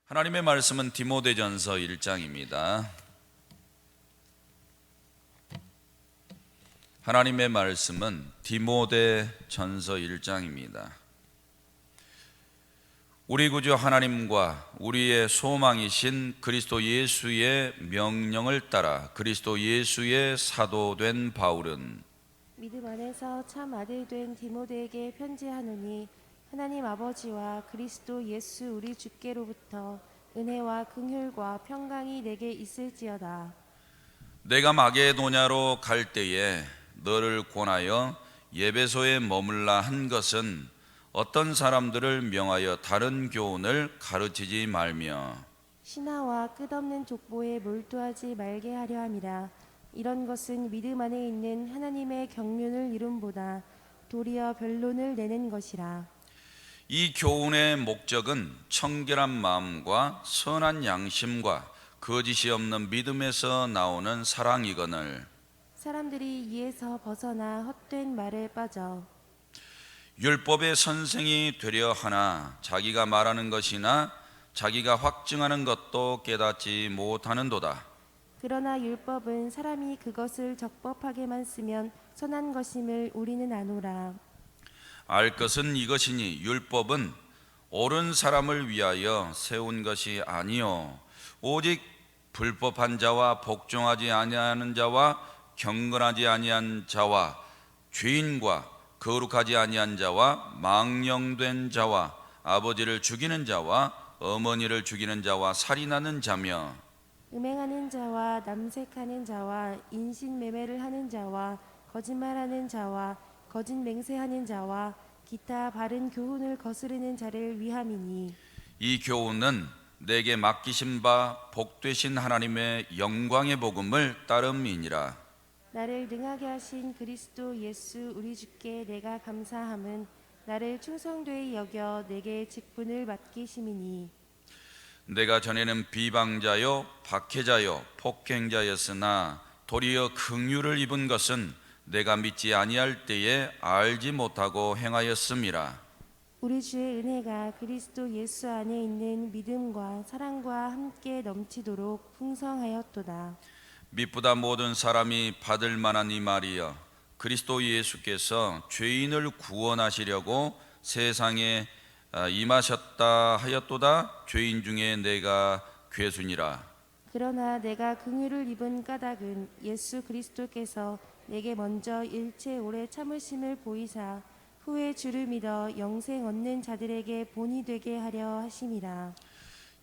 하나님의 말씀은 디모데전서 1장입니다. 하나님의 말씀은 디모데전서 1장입니다. 우리 구주 하나님과 우리의 소망이신 그리스도 예수의 명령을 따라 그리스도 예수의 사도된 바울은 믿음 안에서 참 아들 된 디모데에게 편지하노니 하나님 아버지와 그리스도 예수 우리 주께로부터 은혜와 긍휼과 평강이 내게 있을지어다. 내가 마게도냐로 갈 때에 너를 권하여 예배소에 머물라 한 것은 어떤 사람들을 명하여 다른 교훈을 가르치지 말며 신하와 끝없는 족보에 몰두하지 말게 하려 함이라. 이런 것은 믿음 안에 있는 하나님의 경륜을 이룸보다 도리어 변론을 내는 것이라. 이 교훈의 목적은 청결한 마음과 선한 양심과 거짓이 없는 믿음에서 나오는 사랑이거늘 사람들이 이에서 벗어나 헛된 말에 빠져 율법의 선생이 되려 하나 자기가 말하는 것이나 자기가 확증하는 것도 깨닫지 못하는도다. 그러나 율법은 사람이 그것을 적법하게만 쓰면 선한 것임을 우리는 아노라. 알 것은 이것이니 율법은 옳은 사람을 위하여 세운 것이 아니요 오직 불법한 자와 복종하지 아니하는 자와 경건하지 아니한 자와 죄인과 거룩하지 아니한 자와 망령된 자와 아버지를 죽이는 자와 어머니를 죽이는 자와 살인하는 자며 음행하는 자와 남색하는 자와 인신매매를 하는 자와 거짓말하는 자와 거짓 맹세하는 자와 기타 바른 교훈을 거스르는 자를 위함이니 이 교훈은 내게 맡기신 바 복되신 하나님의 영광의 복음을 따름이니라. 나를 능하게 하신 그리스도 예수 우리 주께 내가 감사함은 나를 충성되이 여겨 내게 직분을 맡기심이니 내가 전에는 비방자요 박해자요 폭행자였으나 도리어 긍휼을 입은 것은 내가 믿지 아니할 때에 알지 못하고 행하였음이라. 우리 주의 은혜가 그리스도 예수 안에 있는 믿음과 사랑과 함께 넘치도록 풍성하였도다. 미쁘다 모든 사람이 받을 만한 이 말이여 그리스도 예수께서 죄인을 구원하시려고 세상에 임하셨다 하였도다. 죄인 중에 내가 괴순이라. 그러나 내가 긍휼을 입은 까닭은 예수 그리스도께서 내게 먼저 일체 오래 참으심을 보이사 후에 주를 믿어 영생 얻는 자들에게 본이 되게 하려 하심이라.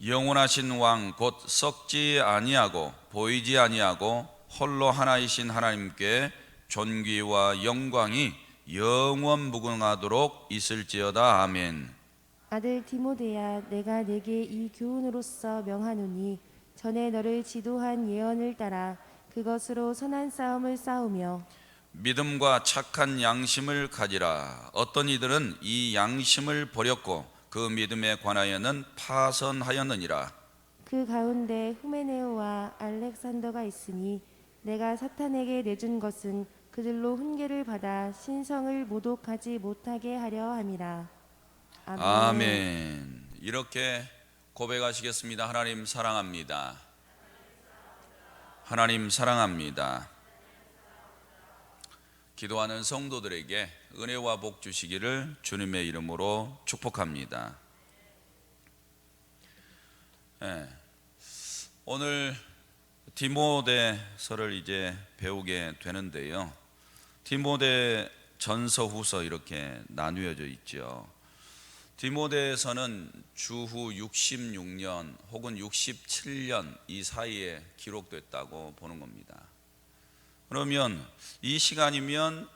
영원하신 왕 곧 썩지 아니하고 보이지 아니하고 홀로 하나이신 하나님께 존귀와 영광이 영원 무궁하도록 있을지어다. 아멘. 아들 디모데야, 내가 내게 이 교훈으로서 명하노니 전에 너를 지도한 예언을 따라 그것으로 선한 싸움을 싸우며 믿음과 착한 양심을 가지라. 어떤 이들은 이 양심을 버렸고 그 믿음에 관하여는 파선하였느니라. 그 가운데 후메네오와 알렉산더가 있으니 내가 사탄에게 내준 것은 그들로 훈계를 받아 신성을 모독하지 못하게 하려 함이라. 아멘. 아멘. 이렇게 고백하시겠습니다. 하나님 사랑합니다. 하나님 사랑합니다. 기도하는 성도들에게 은혜와 복 주시기를 주님의 이름으로 축복합니다. 네. 오늘 디모데서를 이제 배우게 되는데요. 디모데 전서 후서 이렇게 나누어져 있죠. 디모데서는 주후 66년 혹은 67년 이 사이에 기록됐다고 보는 겁니다. 그러면 이 시간이면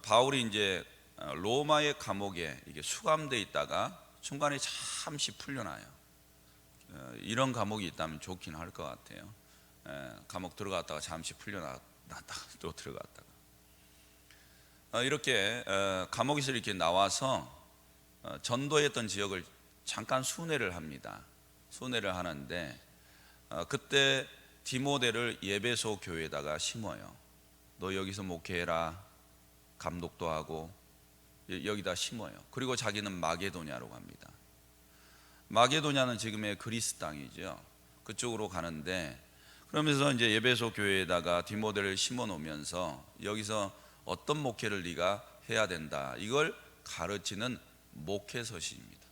바울이 이제 로마의 감옥에 이게 수감돼 있다가 중간에 잠시 풀려나요. 이런 감옥이 있다면 좋긴 할 것 같아요. 감옥 들어갔다가 잠시 풀려났다가 또 들어갔다가 이렇게 감옥에서 이렇게 나와서 전도했던 지역을 잠깐 순회를 합니다. 순회를 하는데 그때 디모데를 예배소 교회에다가 심어요. 너 여기서 목회해라. 감독도 하고 여기다 심어요. 그리고 자기는 마게도냐로 갑니다. 마게도냐는 지금의 그리스 땅이죠. 그쪽으로 가는데, 그러면서 이제 에베소 교회에다가 디모데를 심어 놓으면서 여기서 어떤 목회를 네가 해야 된다, 이걸 가르치는 목회서시입니다.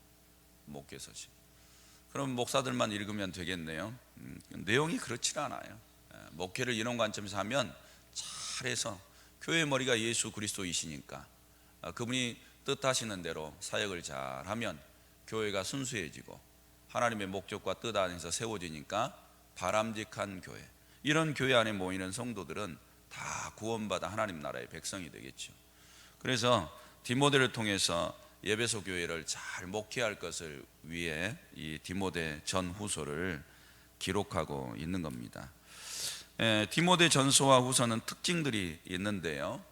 목회서시. 그럼 목사들만 읽으면 되겠네요. 내용이 그렇지 않아요. 목회를 이런 관점에서 하면 잘해서, 교회의 머리가 예수 그리스도이시니까 그분이 뜻하시는 대로 사역을 잘하면 교회가 순수해지고 하나님의 목적과 뜻 안에서 세워지니까 바람직한 교회, 이런 교회 안에 모이는 성도들은 다 구원받아 하나님 나라의 백성이 되겠죠. 그래서 디모데를 통해서 에베소 교회를 잘 목회할 것을 위해 이 디모데 전후서를 기록하고 있는 겁니다. 디모데 전서와 후서는 특징들이 있는데요,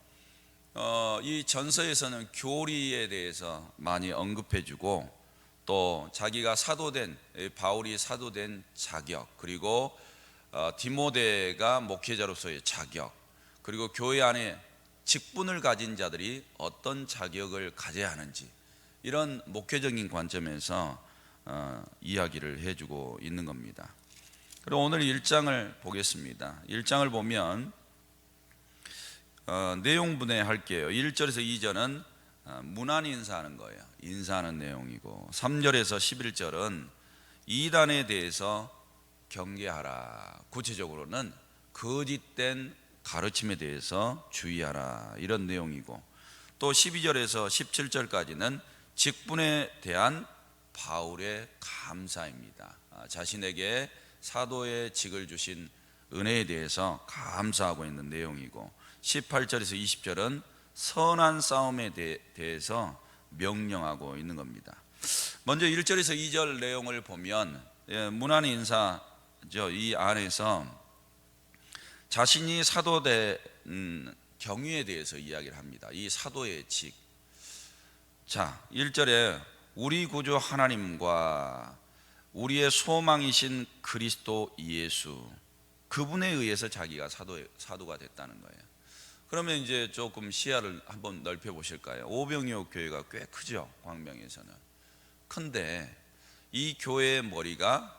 이 전서에서는 교리에 대해서 많이 언급해주고, 또 자기가 사도된, 바울이 사도된 자격, 그리고 디모데가 목회자로서의 자격, 그리고 교회 안에 직분을 가진 자들이 어떤 자격을 가져야 하는지, 이런 목회적인 관점에서 이야기를 해주고 있는 겁니다. 그리고 오늘 1장을 보겠습니다. 1장을 보면 내용 분해할게요. 1절에서 2절은 문안 인사하는 거예요. 인사하는 내용이고, 3절에서 11절은 이단에 대해서 경계하라, 구체적으로는 거짓된 가르침에 대해서 주의하라, 이런 내용이고, 또 12절에서 17절까지는 직분에 대한 바울의 감사입니다. 자신에게 사도의 직을 주신 은혜에 대해서 감사하고 있는 내용이고, 18절에서 20절은 선한 싸움에 대해서 명령하고 있는 겁니다. 먼저 1절에서 2절 내용을 보면 문안 인사죠. 이 안에서 자신이 사도된 경위에 대해서 이야기를 합니다. 이 사도의 직. 자, 1절에 우리 구주 하나님과 우리의 소망이신 그리스도 예수, 그분에 의해서 자기가 사도가 됐다는 거예요. 그러면 이제 조금 시야를 한번 넓혀 보실까요? 오병이어 교회가 꽤 크죠, 광명에서는. 근데 이 교회의 머리가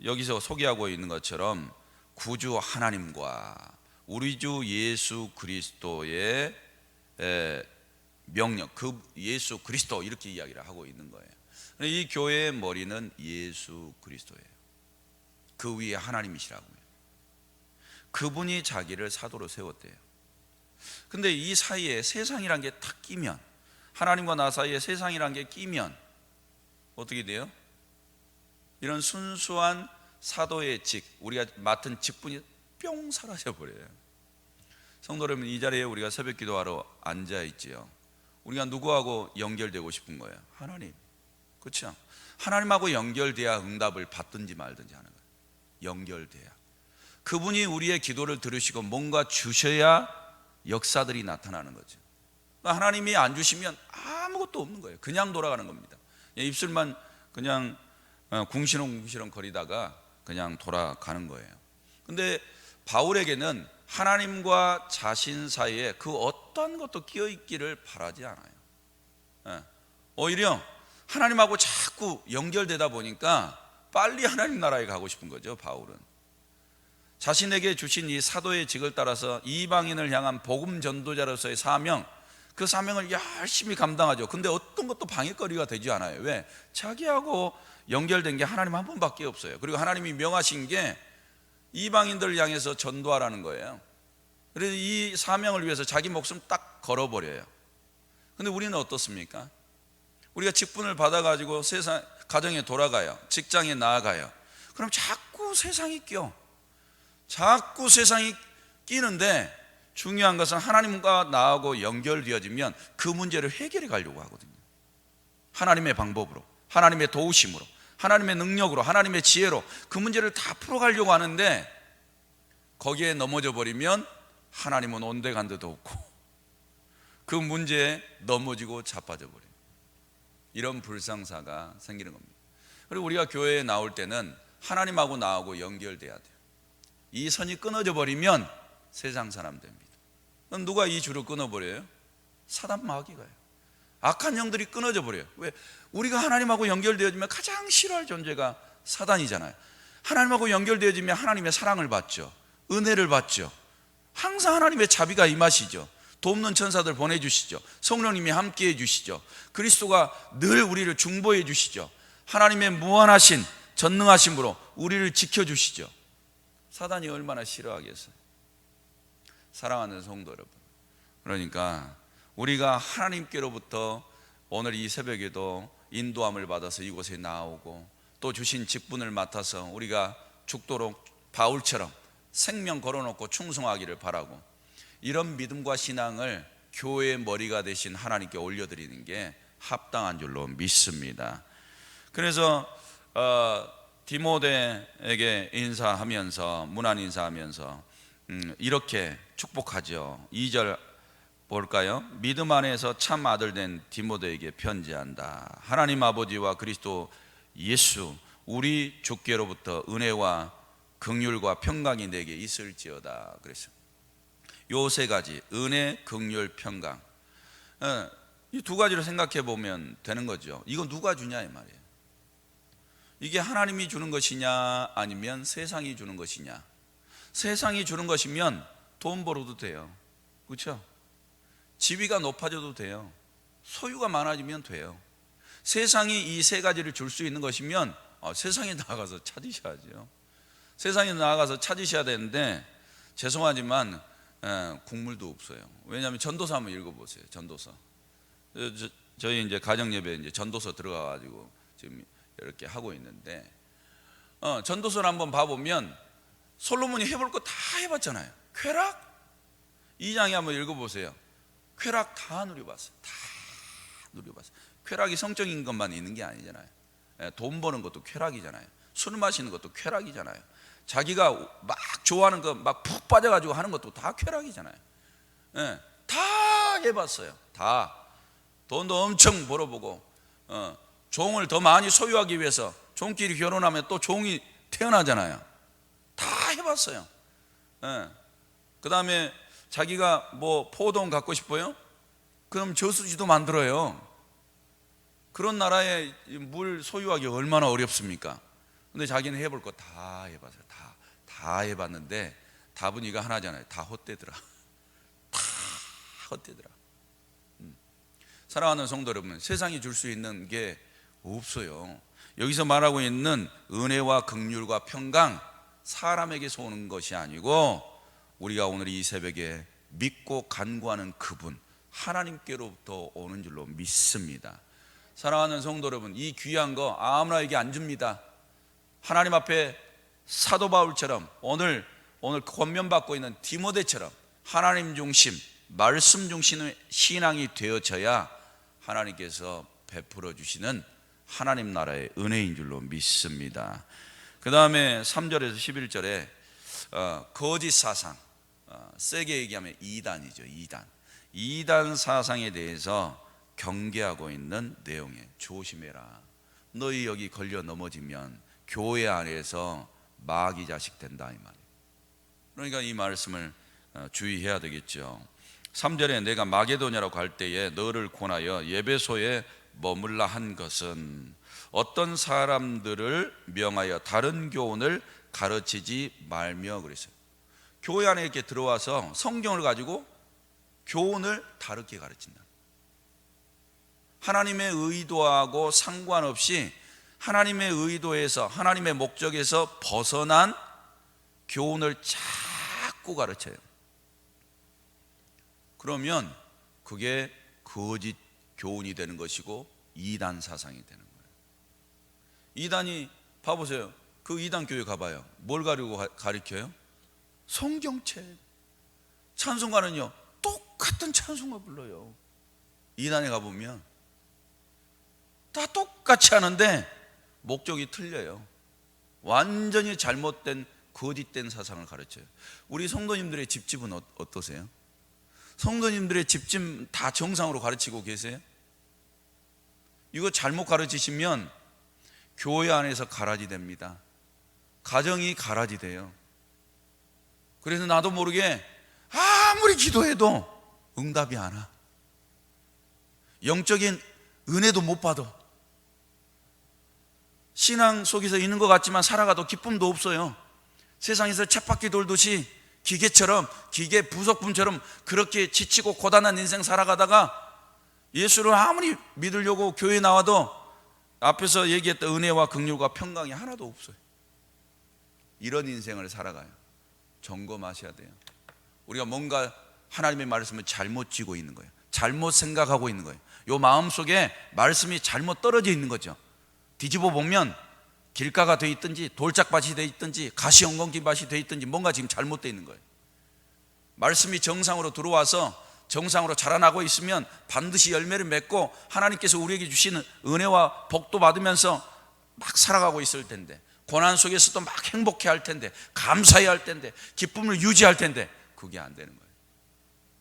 여기서 소개하고 있는 것처럼 구주 하나님과 우리 주 예수 그리스도의 명령, 그 예수 그리스도, 이렇게 이야기를 하고 있는 거예요. 이 교회의 머리는 예수 그리스도예요. 그 위에 하나님이시라고요. 그분이 자기를 사도로 세웠대요. 근데 이 사이에 세상이란 게 탁 끼면, 하나님과 나 사이에 세상이란 게 끼면 어떻게 돼요? 이런 순수한 사도의 직, 우리가 맡은 직분이 뿅 사라져 버려요. 성도 여러분, 이 자리에 우리가 새벽 기도하러 앉아 있지요. 우리가 누구하고 연결되고 싶은 거예요? 하나님. 그렇죠? 하나님하고 연결돼야 응답을 받든지 말든지 하는 거예요. 연결돼야. 그분이 우리의 기도를 들으시고 뭔가 주셔야 역사들이 나타나는 거죠. 그러니까 하나님이 안 주시면 아무것도 없는 거예요. 그냥 돌아가는 겁니다. 입술만 그냥 궁시렁궁시렁 거리다가 그냥 돌아가는 거예요. 근데 바울에게는 하나님과 자신 사이에 그 어떤 것도 끼어 있기를 바라지 않아요. 오히려 하나님하고 자꾸 연결되다 보니까 빨리 하나님 나라에 가고 싶은 거죠. 바울은 자신에게 주신 이 사도의 직을 따라서 이방인을 향한 복음 전도자로서의 사명, 그 사명을 열심히 감당하죠. 근데 어떤 것도 방해거리가 되지 않아요. 왜? 자기하고 연결된 게 하나님 한 분밖에 없어요. 그리고 하나님이 명하신 게 이방인들을 향해서 전도하라는 거예요. 그래서 이 사명을 위해서 자기 목숨 딱 걸어버려요. 근데 우리는 어떻습니까? 우리가 직분을 받아가지고 세상 가정에 돌아가요. 직장에 나아가요. 그럼 자꾸 세상이 껴. 자꾸 세상이 끼는데, 중요한 것은 하나님과 나하고 연결되어지면 그 문제를 해결해 가려고 하거든요. 하나님의 방법으로, 하나님의 도우심으로, 하나님의 능력으로, 하나님의 지혜로 그 문제를 다 풀어가려고 하는데, 거기에 넘어져 버리면 하나님은 온데간데도 없고 그 문제에 넘어지고 자빠져 버려요. 이런 불상사가 생기는 겁니다. 그리고 우리가 교회에 나올 때는 하나님하고 나하고 연결돼야 돼요. 이 선이 끊어져 버리면 세상 사람 됩니다. 그럼 누가 이 줄을 끊어버려요? 사단 마귀가요. 악한 영들이 끊어져 버려요. 왜? 우리가 하나님하고 연결되어지면 가장 싫어할 존재가 사단이잖아요. 하나님하고 연결되어지면 하나님의 사랑을 받죠. 은혜를 받죠. 항상 하나님의 자비가 임하시죠. 돕는 천사들 보내주시죠. 성령님이 함께해 주시죠. 그리스도가 늘 우리를 중보해 주시죠. 하나님의 무한하신 전능하심으로 우리를 지켜주시죠. 사단이 얼마나 싫어하겠어요. 사랑하는 성도 여러분, 그러니까 우리가 하나님께로부터 오늘 이 새벽에도 인도함을 받아서 이곳에 나오고 또 주신 직분을 맡아서 우리가 죽도록 바울처럼 생명 걸어놓고 충성하기를 바라고, 이런 믿음과 신앙을 교회의 머리가 되신 하나님께 올려드리는 게 합당한 줄로 믿습니다. 그래서 디모데에게 인사하면서, 문안 인사하면서 이렇게 축복하죠. 2절 볼까요? 믿음 안에서 참 아들 된 디모데에게 편지한다. 하나님 아버지와 그리스도 예수 우리 주께로부터 은혜와 긍휼과 평강이 내게 있을지어다. 그랬어요. 요 세 가지, 은혜, 긍휼, 평강, 이 두 가지로 생각해 보면 되는 거죠. 이거 누가 주냐 이 말이에요. 이게 하나님이 주는 것이냐 아니면 세상이 주는 것이냐. 세상이 주는 것이면 돈 벌어도 돼요. 그렇죠? 지위가 높아져도 돼요. 소유가 많아지면 돼요. 세상이 이 세 가지를 줄 수 있는 것이면 세상에 나가서 찾으셔야죠. 세상에 나가서 찾으셔야 되는데, 죄송하지만 국물도 없어요. 왜냐하면 전도서 한번 읽어보세요. 전도서. 저희 이제 가정예배 이제 전도서 들어가가지고 지금 이렇게 하고 있는데, 전도서를 한번 봐보면 솔로몬이 해볼 거 다 해봤잖아요. 쾌락 2장에 한번 읽어보세요. 쾌락 다 누려봤어요. 다 누려봤어요. 쾌락이 성적인 것만 있는 게 아니잖아요. 돈 버는 것도 쾌락이잖아요. 술 마시는 것도 쾌락이잖아요. 자기가 막 좋아하는 거 막 푹 빠져가지고 하는 것도 다 쾌락이잖아요. 다 해봤어요. 다. 돈도 엄청 벌어보고, 종을 더 많이 소유하기 위해서 종끼리 결혼하면 또 종이 태어나잖아요. 다 해봤어요. 그 다음에 자기가 뭐 포도원 갖고 싶어요? 그럼 저수지도 만들어요. 그런 나라에 물 소유하기 얼마나 어렵습니까? 근데 자기는 해볼 거 다 해봤어요. 다 해봤는데 답은 이거 하나잖아요. 다 헛되더라. 다 헛되더라. 사랑하는 성도 여러분, 세상이 줄 수 있는 게 없어요. 여기서 말하고 있는 은혜와 긍휼과 평강, 사람에게서 오는 것이 아니고 우리가 오늘 이 새벽에 믿고 간구하는 그분, 하나님께로부터 오는 줄로 믿습니다. 사랑하는 성도 여러분, 이 귀한 거 아무나에게 안 줍니다. 하나님 앞에 사도 바울처럼 오늘 권면받고 있는 디모데처럼 하나님 중심, 말씀 중심의 신앙이 되어져야 하나님께서 베풀어 주시는 하나님 나라의 은혜인 줄로 믿습니다. 그 다음에 3절에서 11절에 거짓 사상, 세게 얘기하면 이단이죠. 이단 사상에 대해서 경계하고 있는 내용에 조심해라. 너희 여기 걸려 넘어지면 교회 안에서 마귀 자식 된다 이 말이에요. 그러니까 이 말씀을 주의해야 되겠죠. 3절에 내가 마게도냐로 갈 때에 너를 권하여 예배소에 머물라 한 것은 어떤 사람들을 명하여 다른 교훈을 가르치지 말며 그랬어요. 교회 안에 이렇게 들어와서 성경을 가지고 교훈을 다르게 가르친다. 하나님의 의도하고 상관없이 하나님의 의도에서, 하나님의 목적에서 벗어난 교훈을 자꾸 가르쳐요. 그러면 그게 거짓 교훈이 되는 것이고 이단 사상이 되는 거예요. 이단이, 봐보세요. 그 이단 교회 가봐요. 뭘 가르쳐요? 성경책. 찬송가는요 똑같은 찬송가 불러요. 이단에 가보면 다 똑같이 하는데 목적이 틀려요. 완전히 잘못된 거짓된 사상을 가르쳐요. 우리 성도님들의 집집은 어떠세요? 성도님들의 집집 다 정상으로 가르치고 계세요? 이거 잘못 가르치시면 교회 안에서 가라지 됩니다. 가정이 가라지 돼요. 그래서 나도 모르게 아무리 기도해도 응답이 안 와. 영적인 은혜도 못 받아. 신앙 속에서 있는 것 같지만 살아가도 기쁨도 없어요. 세상에서 쳇바퀴 돌듯이 기계 부속품처럼 그렇게 지치고 고단한 인생 살아가다가 예수를 아무리 믿으려고 교회 나와도 앞에서 얘기했던 은혜와 긍휼과 평강이 하나도 없어요. 이런 인생을 살아가요. 점검하셔야 돼요. 우리가 뭔가 하나님의 말씀을 잘못 쥐고 있는 거예요. 잘못 생각하고 있는 거예요. 요 마음속에 말씀이 잘못 떨어져 있는 거죠. 뒤집어 보면 길가가 돼 있든지 돌짝밭이 돼 있든지 가시엉겅퀴밭이 돼 있든지 뭔가 지금 잘못되어 있는 거예요. 말씀이 정상으로 들어와서 정상으로 자라나고 있으면 반드시 열매를 맺고 하나님께서 우리에게 주시는 은혜와 복도 받으면서 막 살아가고 있을 텐데, 고난 속에서도 막 행복해 할 텐데, 감사해야 할 텐데, 기쁨을 유지할 텐데 그게 안 되는 거예요.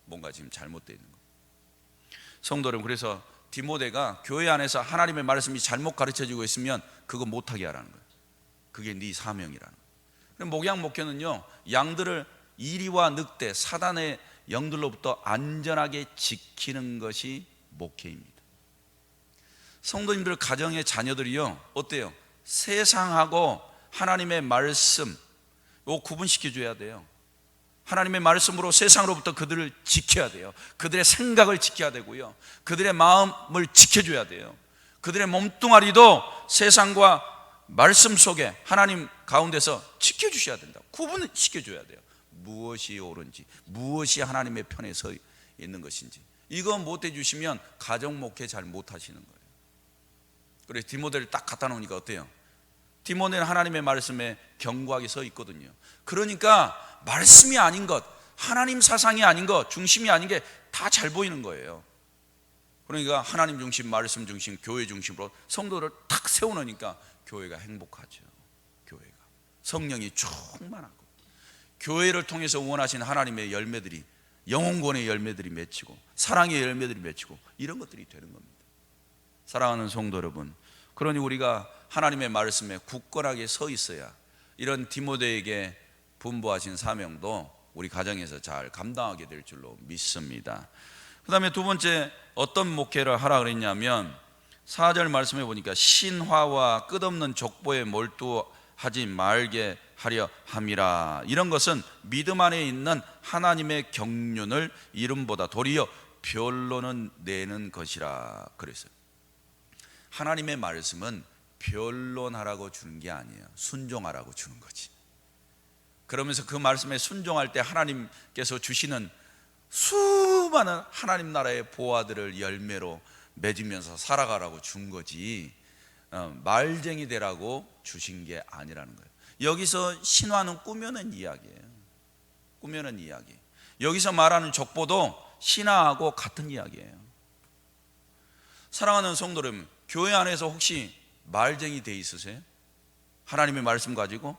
뭔가 지금 잘못되어 있는 거예요. 성도 여러분, 그래서 디모데가 교회 안에서 하나님의 말씀이 잘못 가르쳐지고 있으면 그거 못하게 하라는 거예요. 그게 네 사명이라는 거예요. 목양 목회는요, 양들을 이리와 늑대 사단의 영들로부터 안전하게 지키는 것이 목회입니다. 성도님들 가정의 자녀들이요, 어때요? 세상하고 하나님의 말씀 요 구분시켜 줘야 돼요. 하나님의 말씀으로 세상으로부터 그들을 지켜야 돼요. 그들의 생각을 지켜야 되고요, 그들의 마음을 지켜줘야 돼요. 그들의 몸뚱아리도 세상과 말씀 속에 하나님 가운데서 지켜주셔야 된다. 구분시켜줘야 돼요. 무엇이 옳은지, 무엇이 하나님의 편에 서 있는 것인지. 이거 못 해주시면 가정 목회 잘 못하시는 거예요. 그래서 디모데를 딱 갖다 놓으니까 어때요? 디모데는 하나님의 말씀에 견고하게 서 있거든요. 그러니까 말씀이 아닌 것, 하나님 사상이 아닌 것, 중심이 아닌 게 다 잘 보이는 거예요. 그러니까 하나님 중심, 말씀 중심, 교회 중심으로 성도를 탁 세워놓으니까 교회가 행복하죠. 교회가 성령이 충만하고 교회를 통해서 원하신 하나님의 열매들이, 영혼권의 열매들이 맺히고 사랑의 열매들이 맺히고 이런 것들이 되는 겁니다. 사랑하는 성도 여러분, 그러니 우리가 하나님의 말씀에 굳건하게 서 있어야 이런 디모데에게 분부하신 사명도 우리 가정에서 잘 감당하게 될 줄로 믿습니다. 그 다음에 두 번째, 어떤 목회를 하라 그랬냐면 4절 말씀해 보니까 신화와 끝없는 족보에 몰두하지 말게 하려 함이라. 이런 것은 믿음 안에 있는 하나님의 경륜을 이름보다 도리어 변론은 내는 것이라 그랬어요. 하나님의 말씀은 변론하라고 주는 게 아니에요. 순종하라고 주는 거지. 그러면서 그 말씀에 순종할 때 하나님께서 주시는 수많은 하나님 나라의 보화들을 열매로 맺으면서 살아가라고 준 거지, 말쟁이 되라고 주신 게 아니라는 거예요. 여기서 신화는 꾸며낸 이야기예요. 꾸며낸 이야기. 여기서 말하는 족보도 신화하고 같은 이야기예요. 사랑하는 성도 여러분, 교회 안에서 혹시 말쟁이 돼 있으세요? 하나님의 말씀 가지고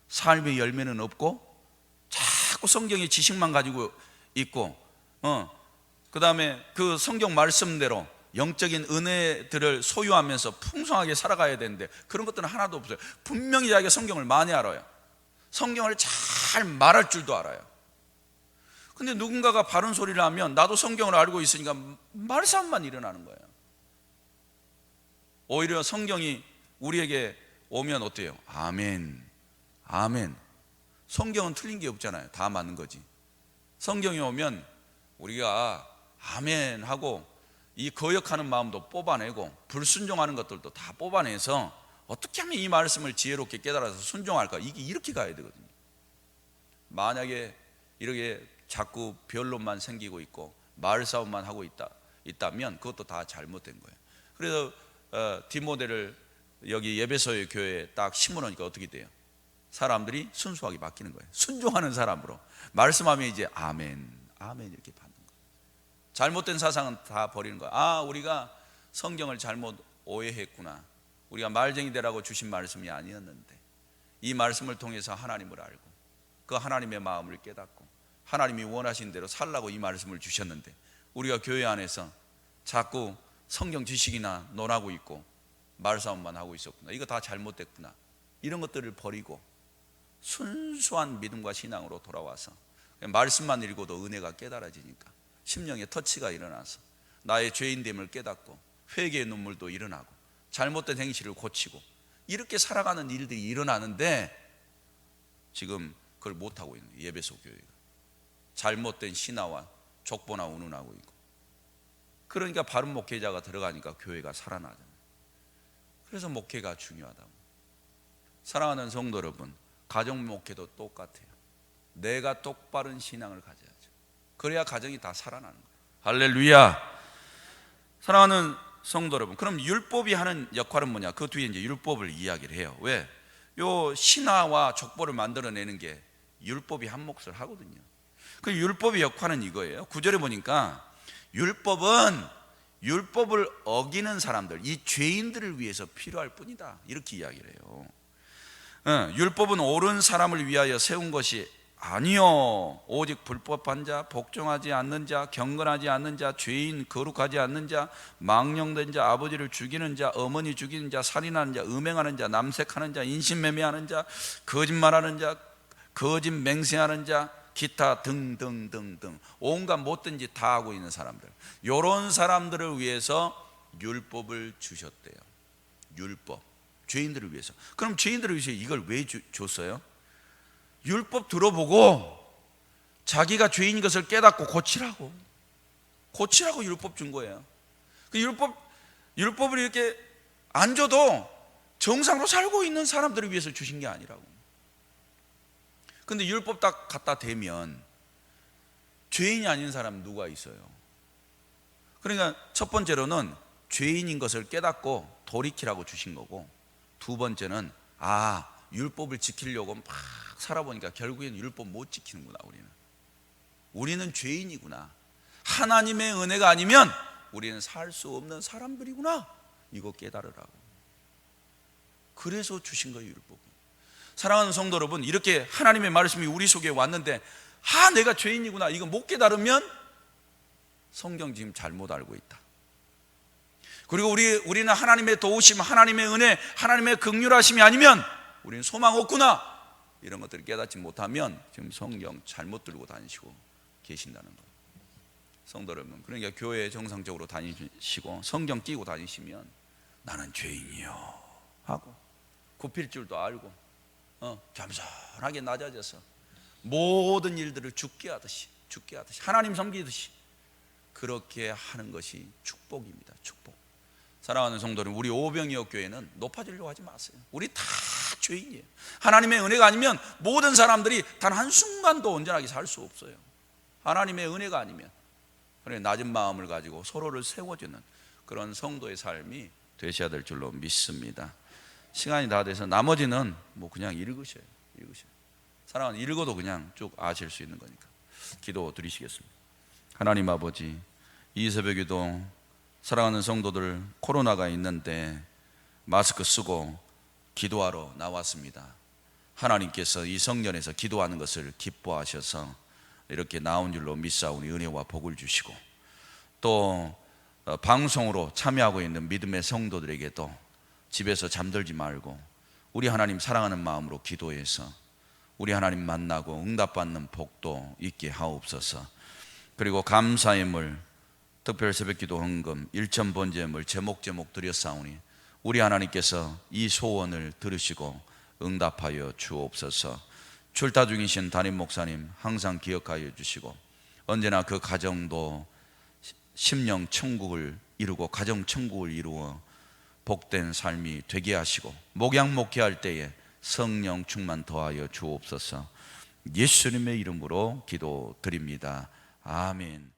삶의 열매는 없고 자꾸 성경의 지식만 가지고 있고, 그 다음에 그 성경 말씀대로 영적인 은혜들을 소유하면서 풍성하게 살아가야 되는데 그런 것들은 하나도 없어요. 분명히 자기가 성경을 많이 알아요. 성경을 잘 말할 줄도 알아요. 근데 누군가가 바른 소리를 하면 나도 성경을 알고 있으니까 말싸움만 일어나는 거예요. 오히려 성경이 우리에게 오면 어때요? 아멘, 아멘. 성경은 틀린 게 없잖아요. 다 맞는 거지. 성경이 오면 우리가 아멘 하고 이 거역하는 마음도 뽑아내고 불순종하는 것들도 다 뽑아내서 어떻게 하면 이 말씀을 지혜롭게 깨달아서 순종할까, 이게 이렇게 가야 되거든요. 만약에 이렇게 자꾸 변론만 생기고 있고 말싸움만 하고 있다면 그것도 다 잘못된 거예요. 그래서 디모데를 여기 예배소의 교회에 딱 심어놓으니까 어떻게 돼요? 사람들이 순수하게 바뀌는 거예요. 순종하는 사람으로 말씀하면 이제 아멘, 아멘 이렇게 받는 거예요. 잘못된 사상은 다 버리는 거예요. 아, 우리가 성경을 잘못 오해했구나. 우리가 말쟁이 되라고 주신 말씀이 아니었는데 이 말씀을 통해서 하나님을 알고 그 하나님의 마음을 깨닫고 하나님이 원하신 대로 살라고 이 말씀을 주셨는데 우리가 교회 안에서 자꾸 성경 지식이나 논하고 있고 말싸움만 하고 있었구나. 이거 다 잘못됐구나. 이런 것들을 버리고 순수한 믿음과 신앙으로 돌아와서 말씀만 읽어도 은혜가 깨달아지니까 심령의 터치가 일어나서 나의 죄인됨을 깨닫고 회개의 눈물도 일어나고 잘못된 행실을 고치고 이렇게 살아가는 일들이 일어나는데 지금 그걸 못하고 있는 거예요. 예배소 교회가 잘못된 신화와 족보나 운운하고 있고, 그러니까 바른 목회자가 들어가니까 교회가 살아나잖아요. 그래서 목회가 중요하다고. 사랑하는 성도 여러분, 가정 목회도 똑같아요. 내가 똑바른 신앙을 가져야죠. 그래야 가정이 다 살아나는 거예요. 할렐루야. 사랑하는 성도 여러분, 그럼 율법이 하는 역할은 뭐냐? 그 뒤에 이제 율법을 이야기를 해요. 왜? 요 신화와 족보를 만들어내는 게 율법이 한 몫을 하거든요. 그 율법의 역할은 이거예요. 9절에 보니까 율법은 율법을 어기는 사람들, 이 죄인들을 위해서 필요할 뿐이다, 이렇게 이야기를 해요. 율법은 옳은 사람을 위하여 세운 것이 아니요, 오직 불법한 자, 복종하지 않는 자, 경건하지 않는 자, 죄인, 거룩하지 않는 자, 망령된 자, 아버지를 죽이는 자, 어머니 죽이는 자, 살인하는 자, 음행하는 자, 남색하는 자, 인신매매하는 자, 거짓말하는 자, 거짓 맹세하는 자, 기타 등등등등 온갖 못된 짓 다 하고 있는 사람들, 이런 사람들을 위해서 율법을 주셨대요. 율법, 죄인들을 위해서. 그럼 죄인들을 위해서 이걸 왜 줬어요? 율법 들어보고 자기가 죄인인 것을 깨닫고 고치라고 율법 준 거예요. 그 율법을 이렇게 안 줘도 정상으로 살고 있는 사람들을 위해서 주신 게 아니라고. 근데 율법 딱 갖다 대면 죄인이 아닌 사람 누가 있어요? 그러니까 첫 번째로는 죄인인 것을 깨닫고 돌이키라고 주신 거고, 두 번째는 율법을 지키려고 막 살아보니까 결국엔 율법 못 지키는구나. 우리는 죄인이구나. 하나님의 은혜가 아니면 우리는 살 수 없는 사람들이구나. 이거 깨달으라고. 그래서 주신 거예요, 율법. 사랑하는 성도 여러분, 이렇게 하나님의 말씀이 우리 속에 왔는데 내가 죄인이구나, 이거 못 깨달으면 성경 지금 잘못 알고 있다. 그리고 우리는 하나님의 도우심, 하나님의 은혜, 하나님의 긍휼하심이 아니면 우리는 소망 없구나, 이런 것들을 깨닫지 못하면 지금 성경 잘못 들고 다니시고 계신다는 거예요. 성도 여러분, 그러니까 교회에 정상적으로 다니시고 성경 끼고 다니시면 나는 죄인이요 하고 굽힐 줄도 알고 겸손하게 낮아져서 모든 일들을 죽게 하듯이 하나님 섬기듯이 그렇게 하는 것이 축복입니다. 축복. 사랑하는 성도들, 우리 오병이어 교회는 높아지려고 하지 마세요. 우리 다 죄인이에요. 하나님의 은혜가 아니면 모든 사람들이 단 한순간도 온전하게 살 수 없어요. 하나님의 은혜가 아니면. 그래, 낮은 마음을 가지고 서로를 세워주는 그런 성도의 삶이 되셔야 될 줄로 믿습니다. 시간이 다 돼서 나머지는 그냥 읽으셔요. 사랑하는, 읽어도 그냥 쭉 아실 수 있는 거니까 기도 드리시겠습니다. 하나님 아버지, 이 새벽에도 사랑하는 성도들 코로나가 있는데 마스크 쓰고 기도하러 나왔습니다. 하나님께서 이 성전에서 기도하는 것을 기뻐하셔서 이렇게 나온 줄로 믿사오니 은혜와 복을 주시고, 또 방송으로 참여하고 있는 믿음의 성도들에게도 집에서 잠들지 말고 우리 하나님 사랑하는 마음으로 기도해서 우리 하나님 만나고 응답받는 복도 있게 하옵소서. 그리고 감사의 물, 특별 새벽기도 헌금, 일천 번제물 제목 드렸사오니 우리 하나님께서 이 소원을 들으시고 응답하여 주옵소서. 출타 중이신 담임 목사님 항상 기억하여 주시고, 언제나 그 가정도 심령 천국을 이루고 가정 천국을 이루어 복된 삶이 되게 하시고, 목양 목회할 때에 성령 충만 더하여 주옵소서. 예수님의 이름으로 기도드립니다. 아멘.